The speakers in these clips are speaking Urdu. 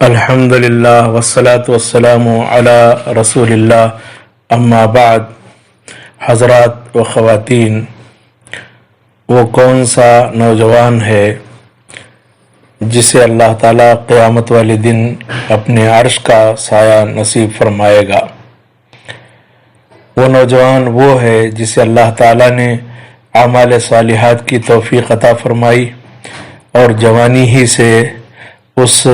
الحمد للہ والصلاة والسلام علی رسول اللہ، اما بعد۔ حضرات و خواتین، وہ کون سا نوجوان ہے جسے اللہ تعالیٰ قیامت والے دن اپنے عرش کا سایہ نصیب فرمائے گا؟ وہ نوجوان وہ ہے جسے اللہ تعالیٰ نے اعمال صالحات کی توفیق عطا فرمائی اور جوانی ہی سے اس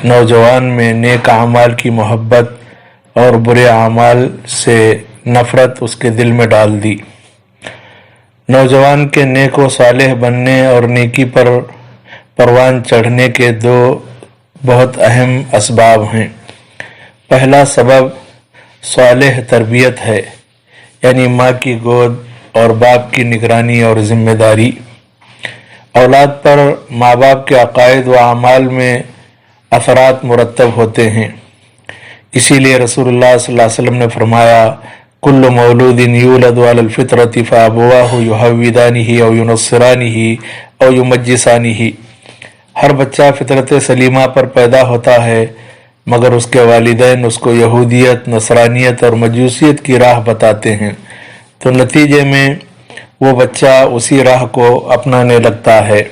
نوجوان میں نیک اعمال کی محبت اور برے اعمال سے نفرت اس کے دل میں ڈال دی۔ نوجوان کے نیک و صالح بننے اور نیکی پر پروان چڑھنے کے دو بہت اہم اسباب ہیں۔ پہلا سبب صالح تربیت ہے، یعنی ماں کی گود اور باپ کی نگرانی اور ذمہ داری۔ اولاد پر ماں باپ کے عقائد و اعمال میں اثرات مرتب ہوتے ہیں۔ اسی لیے رسول اللہ صلی اللہ علیہ وسلم نے فرمایا، کل مولود یولد علی الفطرۃ فابواہ یحودانہ او ینصرانہ او یمجسانہ۔ ہر بچہ فطرت سلیمہ پر پیدا ہوتا ہے، مگر اس کے والدین اس کو یہودیت، نصرانیت اور مجوسیت کی راہ بتاتے ہیں، تو نتیجے میں وہ بچہ اسی راہ کو اپنانے لگتا ہے۔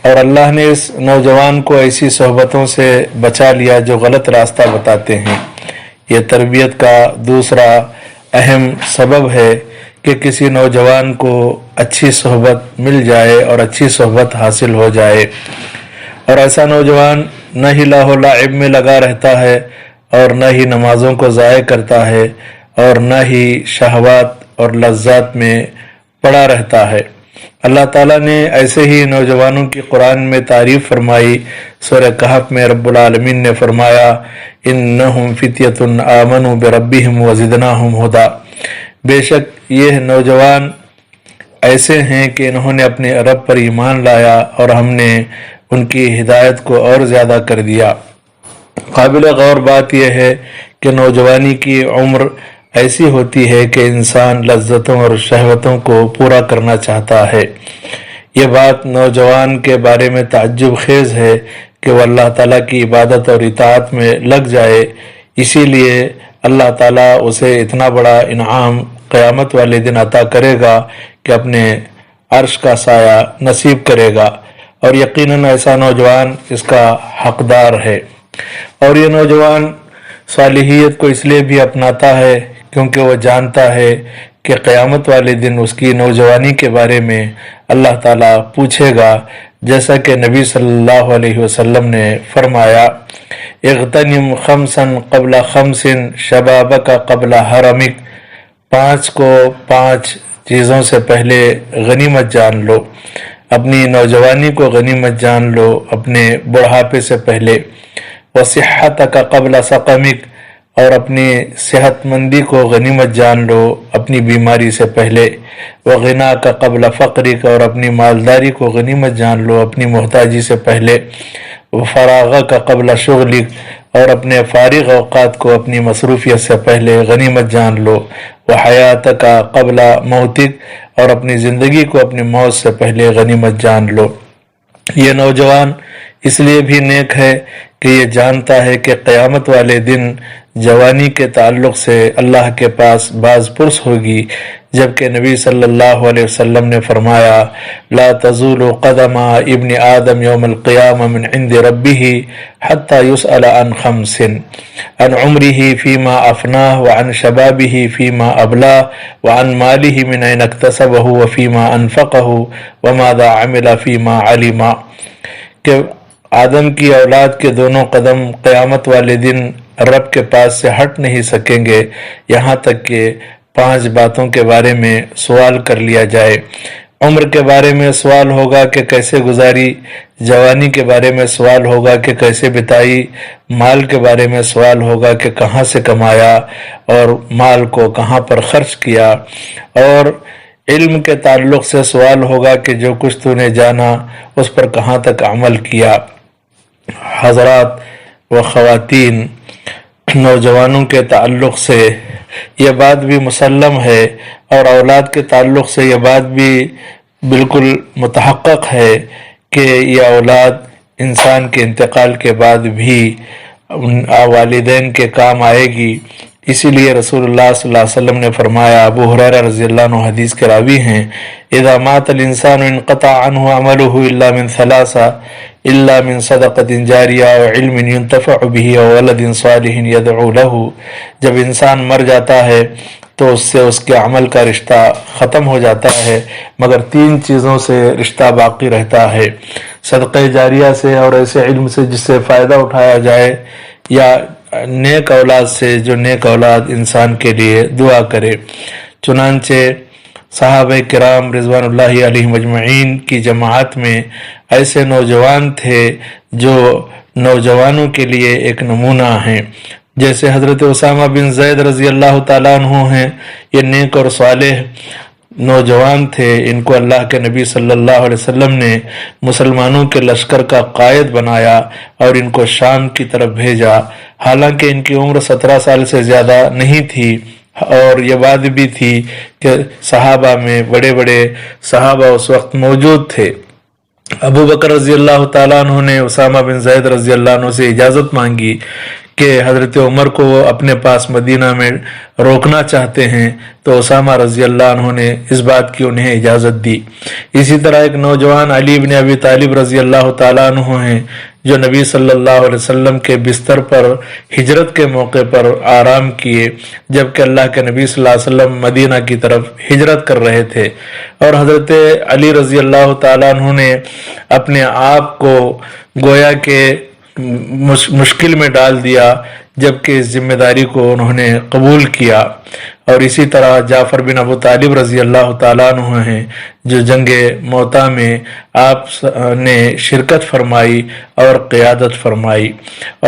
اور اللہ نے اس نوجوان کو ایسی صحبتوں سے بچا لیا جو غلط راستہ بتاتے ہیں۔ یہ تربیت کا دوسرا اہم سبب ہے کہ کسی نوجوان کو اچھی صحبت مل جائے اور اچھی صحبت حاصل ہو جائے، اور ایسا نوجوان نہ ہی لاہ و لعب میں لگا رہتا ہے اور نہ ہی نمازوں کو ضائع کرتا ہے اور نہ ہی شہوات اور لذات میں پڑا رہتا ہے۔ اللہ تعالیٰ نے ایسے ہی نوجوانوں کی قرآن میں تعریف فرمائی۔ سورہ کہف میں رب العالمین نے فرمایا، انہم فتیۃ آمنوا بربہم وزدناہم ھدی۔ بے شک یہ نوجوان ایسے ہیں کہ انہوں نے اپنے رب پر ایمان لایا اور ہم نے ان کی ہدایت کو اور زیادہ کر دیا۔ قابل غور بات یہ ہے کہ نوجوانی کی عمر ایسی ہوتی ہے کہ انسان لذتوں اور شہوتوں کو پورا کرنا چاہتا ہے۔ یہ بات نوجوان کے بارے میں تعجب خیز ہے کہ وہ اللہ تعالیٰ کی عبادت اور اطاعت میں لگ جائے، اسی لیے اللہ تعالیٰ اسے اتنا بڑا انعام قیامت والے دن عطا کرے گا کہ اپنے عرش کا سایہ نصیب کرے گا، اور یقیناً ایسا نوجوان اس کا حقدار ہے۔ اور یہ نوجوان صالحیت کو اس لیے بھی اپناتا ہے کیونکہ وہ جانتا ہے کہ قیامت والے دن اس کی نوجوانی کے بارے میں اللہ تعالیٰ پوچھے گا، جیسا کہ نبی صلی اللہ علیہ وسلم نے فرمایا، اغتنم خمسا قبل خمس شبابک قبل حرمک۔ 5 کو 5 چیزوں سے پہلے غنیمت جان لو، اپنی نوجوانی کو غنیمت جان لو اپنے بڑھاپے سے پہلے۔ وصحتک قبل سقمک، اور اپنی صحت مندی کو غنیمت جان لو اپنی بیماری سے پہلے۔ وغناک قبل فقرک، اور اپنی مالداری کو غنیمت جان لو اپنی محتاجی سے پہلے۔ وفراغک قبل شغلک، اور اپنے فارغ اوقات کو اپنی مصروفیت سے پہلے غنیمت جان لو۔ وحیاتک قبل موتک، اور اپنی زندگی کو اپنی موت سے پہلے غنیمت جان لو۔ یہ نوجوان اس لیے بھی نیک ہے کہ یہ جانتا ہے کہ قیامت والے دن جوانی کے تعلق سے اللہ کے پاس باز پرس ہوگی، جبکہ نبی صلی اللہ علیہ وسلم نے فرمایا، لا تزول قدم ابن آدم یوم القیامہ من عند ربہ حتی یسأل عن 5، عن عمرہ فیما افناہ، وعن شبابہ فیما ابلاہ، وعن مالہ من این اکتسبہ وفیما انفقہ، وماذا عمل فیما علم۔ کہ آدم کی اولاد کے دونوں قدم قیامت والے دن رب کے پاس سے ہٹ نہیں سکیں گے، یہاں تک کہ 5 باتوں کے بارے میں سوال کر لیا جائے۔ عمر کے بارے میں سوال ہوگا کہ کیسے گزاری، جوانی کے بارے میں سوال ہوگا کہ کیسے بتائی، مال کے بارے میں سوال ہوگا کہ کہاں سے کمایا اور مال کو کہاں پر خرچ کیا، اور علم کے تعلق سے سوال ہوگا کہ جو کچھ تو نے جانا اس پر کہاں تک عمل کیا۔ حضرات و خواتین، نوجوانوں کے تعلق سے یہ بات بھی مسلم ہے، اور اولاد کے تعلق سے یہ بات بھی بالکل متحقق ہے کہ یہ اولاد انسان کے انتقال کے بعد بھی والدین کے کام آئے گی۔ اسی لیے رسول اللہ صلی اللہ علیہ وسلم نے فرمایا، ابو ہریرہ رضی اللہ عنہ حدیث کے راوی ہیں، اذا مات الانسان انقطع عنہ عمله الا من ثلاثہ الا من صدقۃ جاریہ او علم ينتفع به او ولد صالح يدعو له۔ جب انسان مر جاتا ہے تو اس سے اس کے عمل کا رشتہ ختم ہو جاتا ہے، مگر 3 چیزوں سے رشتہ باقی رہتا ہے، صدقہ جاریہ سے اور ایسے علم سے جس سے فائدہ اٹھایا جائے، یا نیک اولاد سے جو نیک اولاد انسان کے لیے دعا کرے۔ چنانچہ صحابہ کرام رضوان اللہ علیہم اجمعین کی جماعت میں ایسے نوجوان تھے جو نوجوانوں کے لیے ایک نمونہ ہیں، جیسے حضرت اسامہ بن زید رضی اللہ تعالیٰ عنہ ہیں۔ یہ نیک اور صالح نوجوان تھے، ان کو اللہ کے نبی صلی اللہ علیہ وسلم نے مسلمانوں کے لشکر کا قائد بنایا اور ان کو شام کی طرف بھیجا، حالانکہ ان کی عمر 17 سال سے زیادہ نہیں تھی، اور یہ بات بھی تھی کہ صحابہ میں بڑے بڑے صحابہ اس وقت موجود تھے۔ ابو بکر رضی اللہ تعالیٰ عنہ نے اسامہ بن زید رضی اللہ عنہ سے اجازت مانگی کہ حضرت عمر کو وہ اپنے پاس مدینہ میں روکنا چاہتے ہیں، تو اسامہ رضی اللہ عنہ نے اس بات کی انہیں اجازت دی۔ اسی طرح ایک نوجوان علی بن ابی طالب رضی اللہ تعالیٰ عنہ ہیں، جو نبی صلی اللہ علیہ وسلم کے بستر پر ہجرت کے موقع پر آرام کیے، جبکہ اللہ کے نبی صلی اللہ علیہ وسلم مدینہ کی طرف ہجرت کر رہے تھے، اور حضرت علی رضی اللہ تعالیٰ عنہ نے اپنے آپ کو گویا کہ مشکل میں ڈال دیا، جبکہ اس ذمہ داری کو انہوں نے قبول کیا۔ اور اسی طرح جعفر بن ابو طالب رضی اللہ تعالیٰ عنہ ہیں، جو جنگ موطا میں آپ نے شرکت فرمائی اور قیادت فرمائی،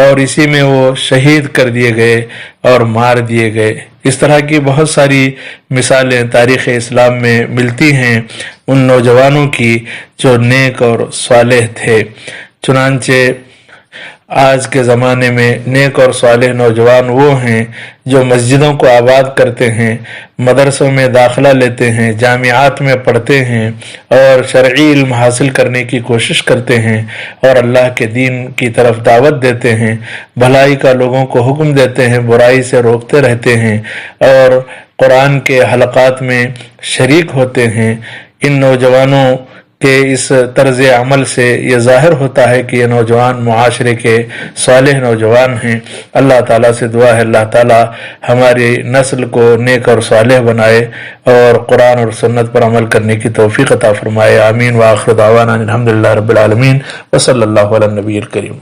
اور اسی میں وہ شہید کر دیے گئے اور مار دیے گئے۔ اس طرح کی بہت ساری مثالیں تاریخ اسلام میں ملتی ہیں ان نوجوانوں کی جو نیک اور صالح تھے۔ چنانچہ آج کے زمانے میں نیک اور صالح نوجوان وہ ہیں جو مسجدوں کو آباد کرتے ہیں، مدرسوں میں داخلہ لیتے ہیں، جامعات میں پڑھتے ہیں اور شرعی علم حاصل کرنے کی کوشش کرتے ہیں، اور اللہ کے دین کی طرف دعوت دیتے ہیں، بھلائی کا لوگوں کو حکم دیتے ہیں، برائی سے روکتے رہتے ہیں، اور قرآن کے حلقات میں شریک ہوتے ہیں۔ ان نوجوانوں کہ اس طرز عمل سے یہ ظاہر ہوتا ہے کہ یہ نوجوان معاشرے کے صالح نوجوان ہیں۔ اللہ تعالیٰ سے دعا ہے اللہ تعالیٰ ہماری نسل کو نیک اور صالح بنائے اور قرآن اور سنت پر عمل کرنے کی توفیق عطا فرمائے۔ آمین۔ وآخر دعوانا الحمدللہ رب العالمین، وصلی اللہ علی النبی الکریم۔